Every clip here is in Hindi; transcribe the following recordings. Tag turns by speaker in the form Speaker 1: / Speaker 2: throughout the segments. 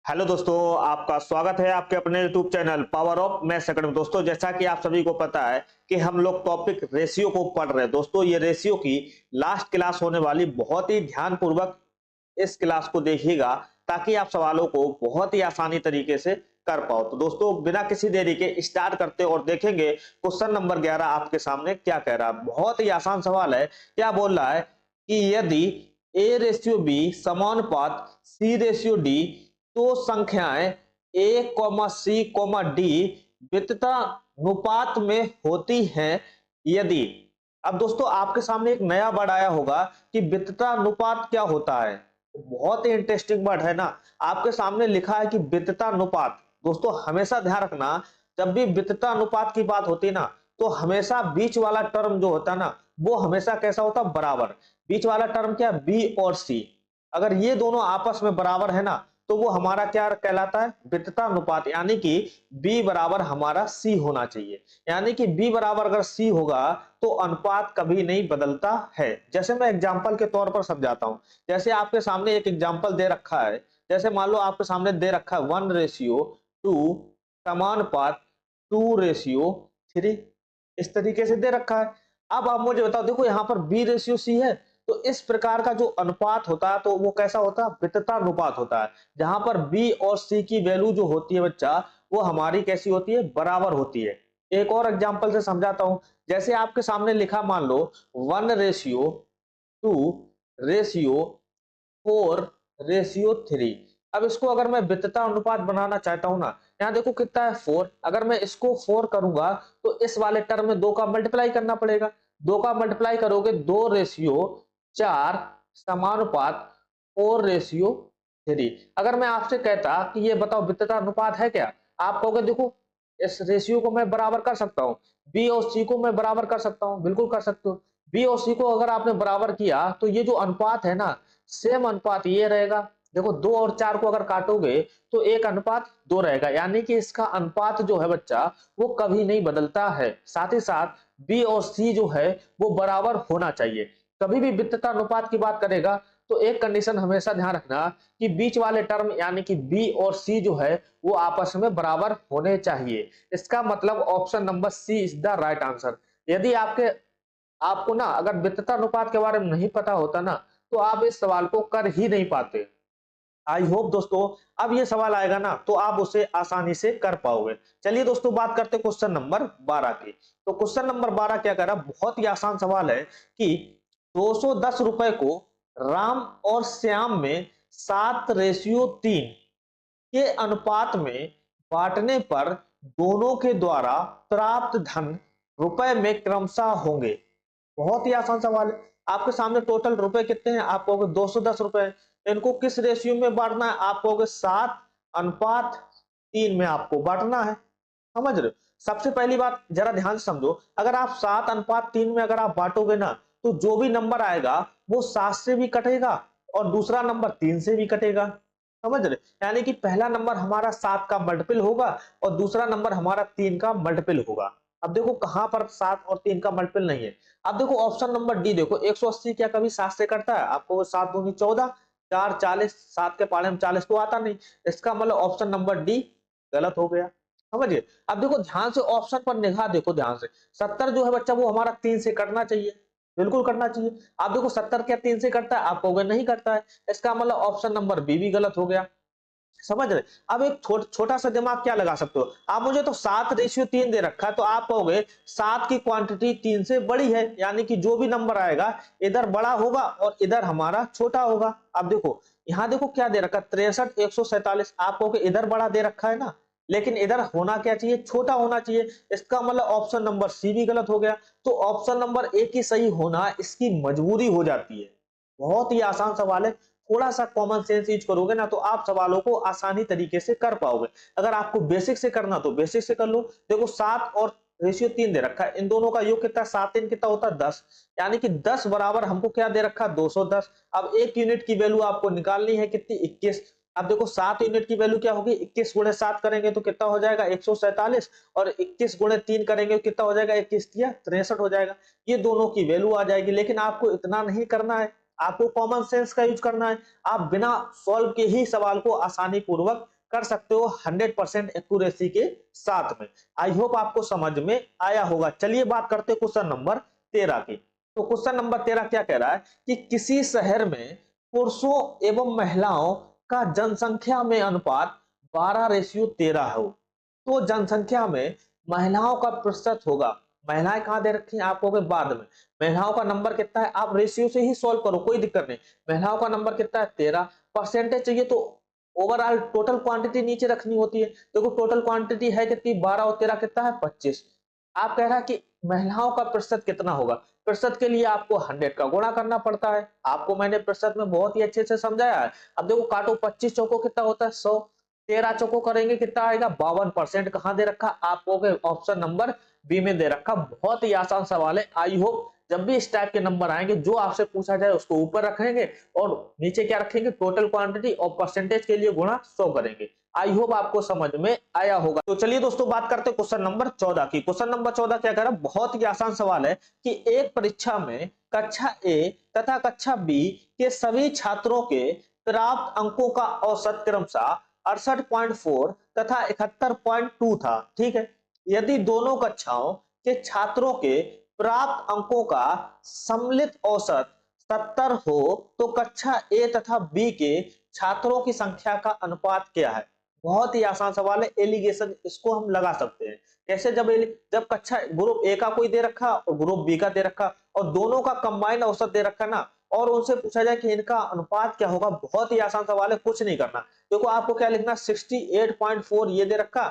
Speaker 1: हेलो दोस्तों, आपका स्वागत है आपके अपने YouTube channel power of maths academy. दोस्तों, जैसा कि आप सभी को पता है कि हम लोग टॉपिक रेशियो को पढ़ रहे हैं। दोस्तों, ये रेशियो की लास्ट क्लास होने वाली, बहुत ही ध्यानपूर्वक इस क्लास को देखिएगा ताकि आप सवालों को बहुत ही आसानी तरीके से कर पाओ। तो दोस्तों, बिना किसी देरी के स्टार्ट करते और देखेंगे क्वेश्चन नंबर 11 आपके सामने क्या कह रहा है। बहुत ही आसान सवाल है। क्या बोल रहा है कि यदि ए रेशियो बी समानुपात सी रेशियो डी तो संख्याएं a, c, d विततानुपात में होती हैं यदि। अब दोस्तों, आपके सामने एक नया वर्ड आया होगा कि विततानुपात क्या होता है। बहुत ही इंटरेस्टिंग वर्ड है ना। आपके सामने लिखा है कि विततानुपात। दोस्तों, हमेशा ध्यान रखना, जब भी विततानुपात की बात होती है ना, तो हमेशा बीच वाला टर्म जो होता है ना, वो हमेशा कैसा होता है, बराबर। बीच वाला टर्म क्या, बी और सी। अगर ये दोनों आपस में बराबर है ना, तो वो हमारा क्या कहलाता है, विततानुपात। यानी कि b बराबर हमारा c होना चाहिए। यानी कि b बराबर अगर c होगा तो अनुपात कभी नहीं बदलता है। जैसे मैं एग्जांपल के तौर पर समझाता हूं। जैसे आपके सामने एक एग्जांपल दे रखा है। जैसे मान लो आपके सामने दे रखा है 1:2 समानुपात 2:3। इस तरीके से दे रखा है। अब आप मुझे बताओ, देखो यहाँ पर b/c है, तो इस प्रकार का जो अनुपात होता है तो वो कैसा होता है, विततानुपात होता है। जहां पर बी और सी की वैल्यू जो होती है बच्चा, वो हमारी कैसी होती है, बराबर होती है। एक और एग्जांपल से समझाता हूं। जैसे आपके सामने लिखा, मान लो 1:2:4:3। अब इसको अगर मैं वितता अनुपात बनाना चाहता हूं ना, यहाँ देखो कितना है 4। अगर मैं इसको 4 करूंगा तो इस वाले टर्म में 2 का मल्टीप्लाई करना पड़ेगा। 2 का मल्टीप्लाई करोगे 2:4 समानुपात 4:3। अगर मैं आपसे कहता कि ये बताओ वितता अनुपात है क्या, आप कहोगे देखो इस रेशियो को मैं बराबर कर सकता हूँ, बी और सी को मैं बराबर कर सकता हूँ। बिल्कुल कर सकते हो। बी और सी को अगर आपने बराबर किया तो ये जो अनुपात है ना, सेम अनुपात ये रहेगा। देखो 2 और 4 को अगर काटोगे तो 1:2 रहेगा। यानी कि इसका अनुपात जो है बच्चा, वो कभी नहीं बदलता है। साथ ही साथ बी और सी जो है वो बराबर होना चाहिए। कभी भी वित्तता अनुपात की बात करेगा तो एक कंडीशन हमेशा ध्यान रखना कि बीच वाले टर्म यानी कि बी और सी जो है वो आपस में बराबर होने चाहिए। इसका मतलब option number C is the right answer. यदि आपको ना अगर वित्तता अनुपात के बारे में नहीं पता होता ना, तो आप इस सवाल को कर ही नहीं पाते। आई होप दोस्तों, अब ये सवाल आएगा ना तो आप उसे आसानी से कर पाओगे। चलिए दोस्तों, बात करते हैं क्वेश्चन नंबर 12 की। तो क्वेश्चन नंबर 12 क्या कर रहा है, बहुत ही आसान सवाल है कि 210 रुपए को राम और श्याम में 7:3 के अनुपात में बांटने पर दोनों के द्वारा प्राप्त धन रुपए में क्रमशः होंगे। बहुत ही आसान सवाल है। आपके सामने टोटल रुपए कितने हैं, आप कहोगे 210 रुपए। इनको किस रेशियो में बांटना है, आप कहोगे 7:3 में आपको बांटना है। समझ रहे हो। सबसे पहली बात जरा ध्यान से समझो, अगर आप 7:3 में अगर आप बांटोगे ना, तो जो भी नंबर आएगा वो 7 से भी कटेगा और दूसरा नंबर 3 से भी कटेगा। समझ रहे। यानी कि पहला नंबर हमारा 7 का मल्टीपल होगा और दूसरा नंबर हमारा 3 का मल्टीपल होगा। अब देखो कहां पर 7 और 3 का मल्टीपल नहीं है। अब देखो ऑप्शन नंबर डी, देखो 180 क्या कभी 7 से कटता है, आपको 7 दूनी 14, 4 40, 7 के पाले में 40 तो आता नहीं। इसका मतलब ऑप्शन नंबर डी गलत हो गया। समझिए। अब देखो ध्यान से ऑप्शन पर निगाह देखो ध्यान से। 70 जो है बच्चा वो हमारा 3 से कटना चाहिए। बिल्कुल करना चाहिए। आप देखो 70 क्या 3 से कटता है, आप कहोगे नहीं करता है। इसका मतलब ऑप्शन नंबर बी भी गलत हो गया। समझ रहे। अब एक छोटा सा दिमाग क्या लगा सकते हो आप, मुझे तो 7:3 दे रखा है, तो आप कहोगे 7 की क्वांटिटी 3 से बड़ी है। यानी कि जो भी नंबर आएगा इधर बड़ा होगा और इधर हमारा छोटा होगा। अब देखो यहाँ देखो क्या दे रखा है, 63 147। आप कहोगे इधर बड़ा दे रखा है ना, लेकिन इधर होना क्या चाहिए, छोटा होना चाहिए। इसका मतलब ऑप्शन नंबर सी भी गलत हो गया। तो ऑप्शन नंबर ए की सही होना इसकी मजबूरी हो जाती है। बहुत ही आसान सवाल है। थोड़ा सा कॉमन सेंस यूज करोगे ना तो आप सवालों को आसानी तरीके से कर पाओगे। अगर आपको बेसिक से करना तो बेसिक से कर लो। देखो 7 और रेशियो 3 दे रखा है, इन दोनों का योग कितना, 7 3 कितना होता है 10। यानी कि 10 बराबर हमको क्या दे रखा है, 210। अब एक यूनिट की वैल्यू आपको निकालनी है कितनी, 21। अब देखो 7 यूनिट की वैल्यू क्या होगी, 21 गुणे 7 करेंगे तो कितना हो जाएगा 147, और 21 गुणे 3 करेंगे तो कितना हो जाएगा, 21 63 हो जाएगा। ये दोनों की वैल्यू आ जाएगी। लेकिन आपको इतना नहीं करना है, आपको कॉमन सेंस का यूज करना है। आप बिना सॉल्व के ही सवाल को आसानी पूर्वक कर सकते हो 100% एक्यूरेसी के साथ में। आई होप आपको समझ में आया होगा। चलिए बात करते हैं क्वेश्चन नंबर 13 की। तो क्वेश्चन नंबर 13 क्या कह रहा है कि किसी शहर में पुरुषों एवं महिलाओं का जनसंख्या में अनुपात 12:13 हो, तो जनसंख्या में महिलाओं का प्रतिशत होगा। महिलाएं कहां दे रखी हैं आपको बाद में। महिलाओं का नंबर कितना है, आप रेशियो से ही सॉल्व करो, कोई दिक्कत नहीं। महिलाओं का नंबर कितना है 13, परसेंटेज चाहिए तो ओवरऑल टोटल क्वांटिटी नीचे रखनी होती है। देखो टोटल क्वांटिटी है कितनी 12 और 13 कितना है 25। आप कह रहा है कि महिलाओं का प्रतिशत कितना होगा, प्रतिशत के लिए आपको 100 का गुणा करना पड़ता है। आपको मैंने प्रतिशत में बहुत ही अच्छे से समझाया है। अब देखो काटो 25 चौको कितना होता है 100, 13 चौको करेंगे कितना आएगा 52%। कहां दे रखा आपको ऑप्शन नंबर बी में दे रखा। बहुत ही आसान सवाल है। आई होप जब भी इस टाइप के नंबर आएंगे जो आपसे पूछा जाए उसको ऊपर रखेंगे और नीचे क्या रखेंगे टोटल क्वांटिटी और परसेंटेज के लिए गुणा 100 करेंगे। आई होप आपको समझ में आया होगा। तो चलिए दोस्तों बात करते हैं क्वेश्चन नंबर 14 की। क्वेश्चन नंबर 14 क्या कह रहा है, बहुत ही आसान सवाल है कि एक परीक्षा में कक्षा ए तथा कक्षा बी के सभी छात्रों के प्राप्त अंकों का औसत क्रमशः 68.4 तथा 71.2 था। ठीक है, यदि दोनों कक्षाओं के छात्रों के प्राप्त अंकों का सम्मिलित औसत 70 हो तो कक्षा ए तथा बी के छात्रों की संख्या का अनुपात क्या है। बहुत ही आसान सवाल है, एलिगेशन इसको हम लगा सकते हैं। कैसे, जब कक्षा ग्रुप ए का कोई दे रखा और ग्रुप बी का दे रखा और दोनों का कंबाइंड औसत दे रखा ना, और उनसे पूछा जाए कि इनका अनुपात क्या होगा। बहुत ही आसान सवाल है, कुछ नहीं करना। देखो आपको क्या लिखना, 68.4 ये दे रखा,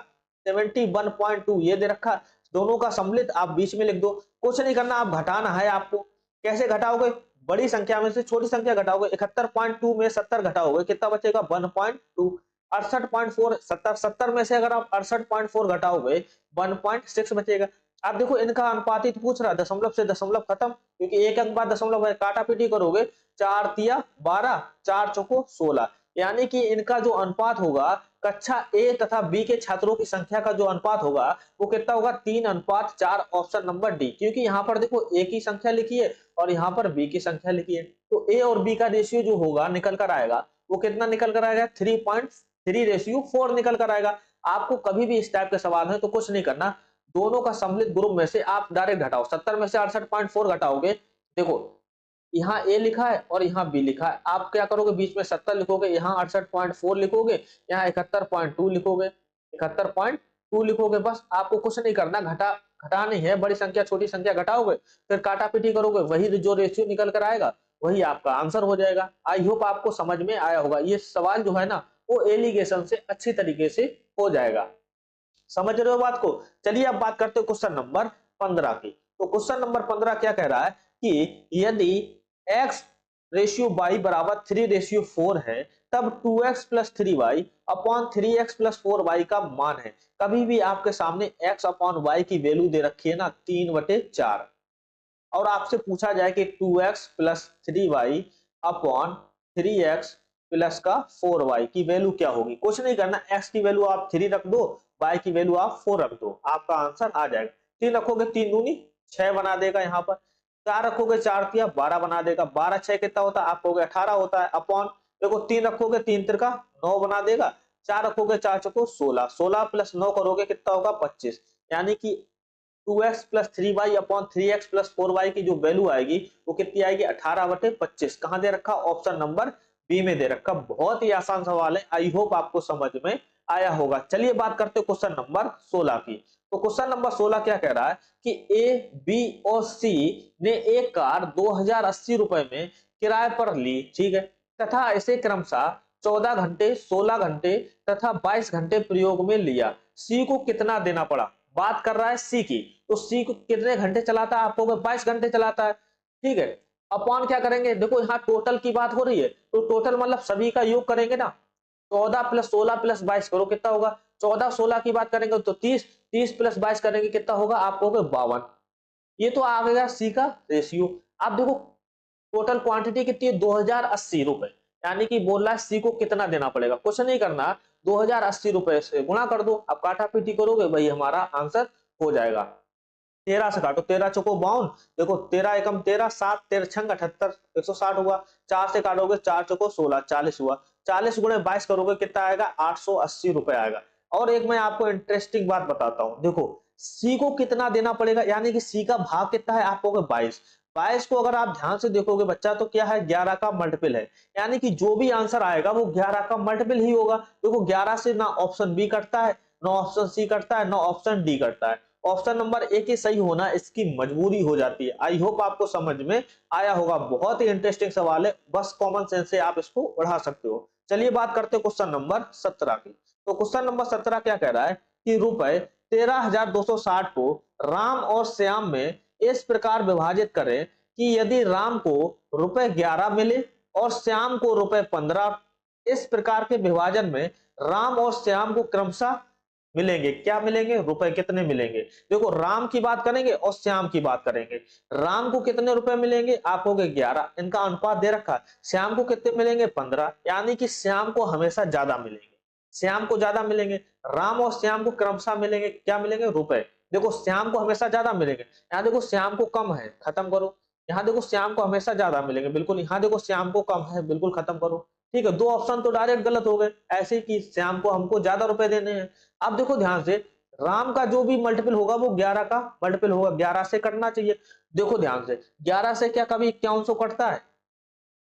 Speaker 1: 71.2 ये दे रखा, दोनों का सम्मिलित आप बीच में लिख दो। कुछ नहीं करना, आप घटाना है आपको। कैसे घटाओगे, बड़ी संख्या में से छोटी संख्या घटाओगे। 71.2 में 70 घटाओगे कितना बचेगा 1.2। 68.4 70, 70 में से अगर आप 68.4 घटाओगे 1.6 बचेगा। आप देखो इनका अनुपातित पूछ रहा है, दशमलव से दशमलव खत्म, क्योंकि एक अंक बाद दशमलव है। काटा पीटी करोगे 4 तिया 12, 4 चौको 16, यानी कि इनका जो अनुपात होगा कक्षा ए तथा बी के छात्रों की संख्या का जो अनुपात होगा वो कितना होगा 3:4। ऑप्शन नंबर डी, क्योंकि यहाँ पर देखो ए की संख्या लिखी है और यहाँ पर बी की संख्या लिखी है, तो ए और बी का रेशियो जो होगा निकल कर आएगा वो कितना निकल कर आएगा 3.3:4 निकल कर आएगा। आपको कभी भी इस टाइप के सवाल है तो कुछ नहीं करना, दोनों का सम्मिलित ग्रुप में से आप डायरेक्ट घटाओ। 70 में से 68.4 घटाओगे, देखो यहाँ ए लिखा है और यहाँ बी लिखा है, आप क्या करोगे बीच में 70 लिखोगे, यहाँ 68.4 लिखोगे, यहाँ 71.2 लिखोगे, 71.2 लिखोगे। बस आपको कुछ नहीं करना, घटा नहीं है, बड़ी संख्या छोटी संख्या घटाओगे, फिर काटा पीटी करोगे, वही जो रेशियो निकल कर आएगा वही आपका आंसर हो जाएगा। आई होप आपको समझ में आया होगा। ये सवाल जो है ना वो एलिगेशन से अच्छी तरीके से हो जाएगा। समझ रहे हो बात को। चलिए अब बात करते हो क्वेश्चन नंबर 15 की। तो क्वेश्चन नंबर 15 क्या कह रहा है कि यदि x रेशियो y बराबर 3:4 है तब 2x plus 3y upon 3x plus 4y का मान है। कभी भी आपके सामने x अपॉन y की वैल्यू दे रखी है ना 3/4 और आपसे पूछा जाए कि 2x plus 3y upon 3x plus का 4y की वैल्यू क्या होगी। कुछ नहीं करना, x की वैल्यू आप 3 रख दो, y की वैल्यू आप 4 रख दो, आपका आंसर आ जाएगा। 3 रखोगे 3 दूनी 6 बना देगा, यहाँ पर 4 रखोगे 4 तिया 12 बना देगा, 12 6 कितना होता है आप कहोगे 18 होता है। अपॉन देखो 3 रखोगे 3 तिरका 9 बना देगा, 4 रखोगे 4 चौको 16, 16 प्लस 9 करोगे कितना होगा 25, यानी कि 2x plus 3y upon 3x plus 4y की जो वैल्यू आएगी वो कितनी आएगी 18/25। कहां दे रखा, ऑप्शन नंबर बी में दे रखा। बहुत ही आसान सवाल है, आई होप आपको समझ में आया होगा। चलिए बात करते हैं क्वेश्चन नंबर 16 की। तो क्वेश्चन नंबर 16 क्या कह रहा है कि ए बी और सी ने एक कार 2080 रुपए में किराए पर ली, ठीक है, तथा इसे क्रमशः 14 घंटे 16 घंटे तथा 22 घंटे प्रयोग में लिया। सी को कितना देना पड़ा, बात कर रहा है सी की, तो सी को कितने घंटे चलाता है आपको 22 घंटे चलाता है, ठीक है। अपॉन क्या करेंगे, देखो यहाँ टोटल की बात हो रही है तो टोटल मतलब सभी का योग करेंगे ना, 14 प्लस 16 प्लस 22 करो कितना होगा, 14 16 की बात करेंगे तो 30, 30 प्लस 22 करेंगे कितना होगा आपको 52। ये तो आ गया सी का रेशियो। आप देखो टोटल क्वांटिटी कितनी है 2080 रुपए, यानी कि बोल रहा है सी को कितना देना पड़ेगा। कुछ नहीं करना, 2080 रुपए से गुणा कर दो, अब काटा पीटी करोगे वही हमारा आंसर हो जाएगा। 13 से काटो, 13 चौको 52, देखो 13 एकम 13, 7 13 छंग 78, 160 हुआ। 4 से काटोगे 4 चौको 16, 40 हुआ। 40 गुणे 22 करोगे कितना आएगा, 880 रुपए आएगा। और एक मैं आपको इंटरेस्टिंग बात बताता हूँ, देखो सी को कितना देना पड़ेगा, यानी कि सी का भाग कितना है, आप कहोगे 22। 22 को अगर आप ध्यान से देखोगे बच्चा तो क्या है, 11 का मल्टीपल है, यानी कि जो भी आंसर आएगा वो 11 का मल्टीपल ही होगा। देखो 11 से ना ऑप्शन बी कटता है, ना ऑप्शन सी कटता है, ना ऑप्शन डी कटता है। ऑप्शन नंबर ए की सही होना इसकी मजबूरी हो जाती है। आई होप आपको समझ में आया होगा। बहुत ही इंटरेस्टिंग सवाल है, बस कॉमन सेंस से आप इसको बढ़ा सकते हो। चलिए बात करते हैं क्वेश्चन नंबर 17 की। तो क्वेश्चन नंबर 17 क्या कह रहा है कि रुपए 13,260 को राम और श्याम में इस प्रकार विभाजित करें कि यदि राम को रुपए 11 मिले और श्याम को रुपए 15, इस प्रकार के विभाजन में राम और श्याम को क्रमशः मिलेंगे, क्या मिलेंगे, रुपए कितने मिलेंगे। देखो राम की बात करेंगे और श्याम की बात करेंगे। राम को कितने रुपए मिलेंगे, आप कहोगे 11, इनका अनुपात दे रखा है। श्याम को कितने मिलेंगे, 15, यानी कि श्याम को हमेशा ज्यादा मिलेंगे, श्याम को ज्यादा मिलेंगे। राम और श्याम को क्रमशः मिलेंगे, क्या मिलेंगे, रुपए। देखो श्याम को हमेशा ज्यादा मिलेंगे, यहाँ देखो श्याम को कम है, खत्म करो। यहाँ देखो श्याम को हमेशा ज्यादा मिलेंगे, बिल्कुल। यहाँ देखो श्याम को कम है, बिल्कुल खत्म करो। ठीक है, दो ऑप्शन तो डायरेक्ट गलत हो गए, ऐसे कि श्याम को हमको ज्यादा रुपए देने हैं। अब देखो ध्यान से, राम का जो भी मल्टीपल होगा वो 11 का मल्टीपल होगा, 11 से कटना चाहिए। देखो ध्यान से, 11 से क्या कभी 5100 कटता है,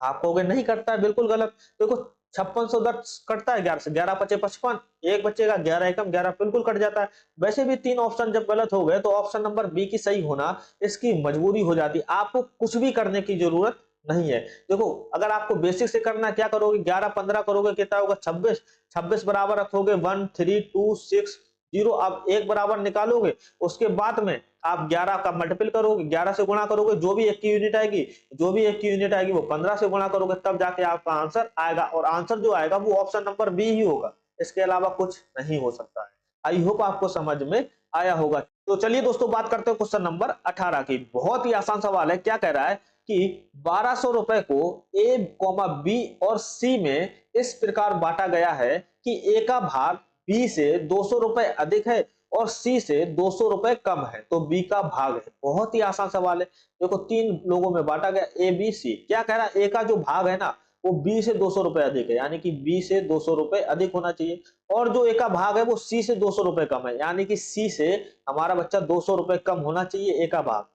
Speaker 1: आप कहोगे नहीं कटता है, बिल्कुल गलत। देखो 5610 कटता है 11 से, 11 पचे 55, एक बचेगा, 11 एकम 11, बिल्कुल कट जाता है। वैसे भी तीन ऑप्शन जब गलत हो गए तो ऑप्शन नंबर बी की सही होना इसकी मजबूरी हो जाती है, आपको कुछ भी करने की जरूरत नहीं है। देखो अगर आपको बेसिक से करना है, क्या करोगे, 11 15 करोगे कितना होगा, 26। 26 बराबर रखोगे 1 3 2 6 0, आप एक बराबर निकालोगे, उसके बाद में आप 11 का मल्टीपल करोगे, 11 से गुणा करोगे, जो भी एक की यूनिट आएगी, जो भी एक की यूनिट आएगी वो 15 से गुणा करोगे, तब जाके आपका आंसर आएगा। और आंसर जो आएगा वो ऑप्शन नंबर बी ही होगा, इसके अलावा कुछ नहीं हो सकता है। आई होप आपको समझ में आया होगा। तो चलिए दोस्तों बात करते हैं क्वेश्चन नंबर 18 की। बहुत ही आसान सवाल है, क्या कह रहा है कि 1200 रुपए को ए, बी और सी में इस प्रकार बांटा गया है कि ए का भाग बी से 200 रुपए अधिक है और सी से 200 रुपए कम है, तो बी का भाग है। बहुत ही आसान सवाल है। देखो तीन लोगों में बांटा गया, ए बी सी। क्या कह रहा है, ए का जो भाग है ना वो बी से 200 रुपए अधिक है, यानी कि बी से 200 रुपए अधिक होना चाहिए। और जो ए का भाग है वो सी से 200 रुपए कम है, यानी कि सी से हमारा बच्चा 200 रुपए कम होना चाहिए ए का भाग।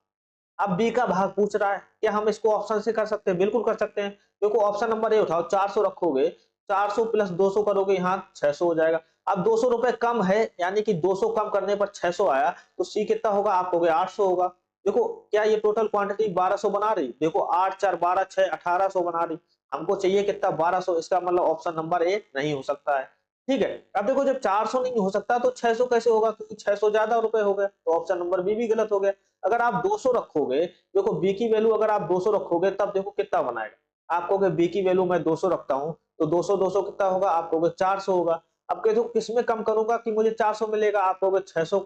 Speaker 1: अब बी का भाग पूछ रहा है, क्या हम इसको ऑप्शन से कर सकते हैं, बिल्कुल कर सकते हैं। देखो ऑप्शन नंबर ए उठाओ, 400 रखोगे, 400 प्लस 200 करोगे, यहाँ 600 हो जाएगा। अब 200 रुपए कम है, यानी कि 200 कम करने पर 600 आया, तो सी कितना होगा, आप कहोगे 800 होगा। देखो क्या ये टोटल क्वांटिटी 1200 बना रही, देखो 8 4 12 6 1800 बना रही। हमको चाहिए कितना, 1200, इसका मतलब ऑप्शन नंबर ए नहीं हो सकता है। ठीक है, अब देखो जब 400 नहीं हो सकता तो 600 कैसे होगा, क्योंकि 600 ज्यादा रुपए हो गए, तो ऑप्शन नंबर बी भी गलत हो गया। अगर आप 200 रखोगे, देखो बी की वैल्यू अगर आप 200 रखोगे तब देखो कितना बनाएगा। आप कहोगे बी की वैल्यू मैं 200 रखता हूं, तो 200 200 कितना होगा, आप कहोगे 400 होगा। अब कह दो किसमें कम करूंगा कि मुझे 400 मिलेगा, आप कहोगे 600।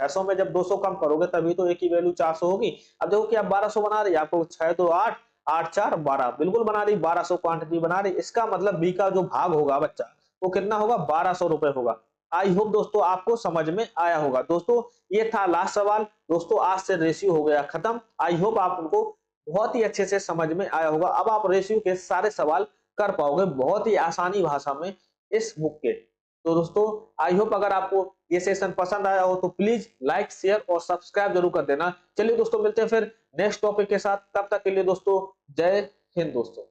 Speaker 1: 600 में जब 200 कम करोगे तभी तो ए की वैल्यू 400 होगी। अब देखो कि आप 1200 बना रही है, आपको 6 2 8 8 4 12, बिल्कुल बना रही, 1200 क्वांटिटी बना रही। इसका मतलब बी का जो भाग होगा बच्चा वो कितना होगा, 1200 रुपए होगा। आई होप दोस्तों आपको समझ में आया होगा। दोस्तों ये था लास्ट सवाल। दोस्तों आज से रेशियो हो गया खत्म। आई होप आपको बहुत ही अच्छे से समझ में आया होगा। अब आप रेशियो के सारे सवाल कर पाओगे बहुत ही आसानी भाषा में इस बुक के। तो दोस्तों आई होप अगर आपको ये सेशन पसंद आया हो तो प्लीज लाइक शेयर और सब्सक्राइब जरूर कर देना। चलिए दोस्तों मिलते हैं फिर नेक्स्ट टॉपिक के साथ, तब तक के लिए दोस्तों जय हिंद दोस्तों।